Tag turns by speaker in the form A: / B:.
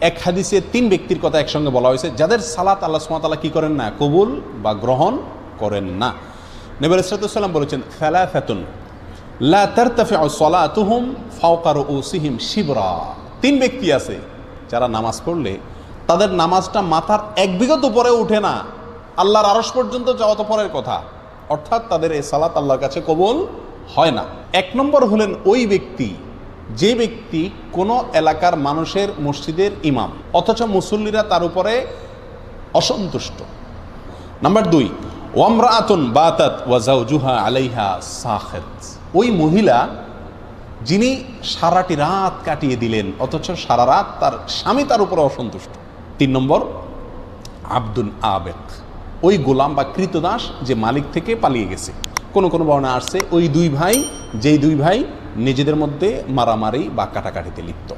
A: এক হাদিসে 3 ব্যক্তির কথা একসঙ্গে বলা হয়েছে যাদের সালাত আল্লাহ সুবহানাহু ওয়া তাআলা কি করেন না, কবুল বা গ্রহণ করেন না। নবী আলাইহিস সালাম বলেছেন, সালাসাতুন লা তারতাফিউ সালাতুহুম ফাওকা রুউসিহিম শিবরা। 3 ব্যক্তি আছে যারা নামাজ পড়লে তাদের নামাজটা মাথার 1 বিঘত উপরে উঠে না, আল্লাহর আরশ পর্যন্ত যাওয়া তো পরের কথা, অর্থাৎ তাদের এই সালাত আল্লাহর কাছে কবুল হয় না। 1 নম্বর হলেন ওই ব্যক্তি যে ব্যক্তি কোনো এলাকার মানুষের মসজিদের ইমাম অথচ মুসল্লিরা তার উপরে অসন্তুষ্ট। নাম্বার 2, ওয়ামরাআতুন বাতাত ওয়া যাওজুহা আলাইহা সাখিত। ওই মহিলা যিনি সারাটি রাত কাটিয়ে দিলেন অথচ সারা রাত তার স্বামী তার উপরে অসন্তুষ্ট। 3 নম্বর, আব্দুন আবেক, ওই গোলাম বা কৃতদাস যে মালিক থেকে পালিয়ে গেছে। কোন কোন বর্ণনা আসছে ওই 2 ভাই, যেই 2 ভাই নিজেদের মধ্যে মারামারি বা কাটাকাটিতে লিপ্ত।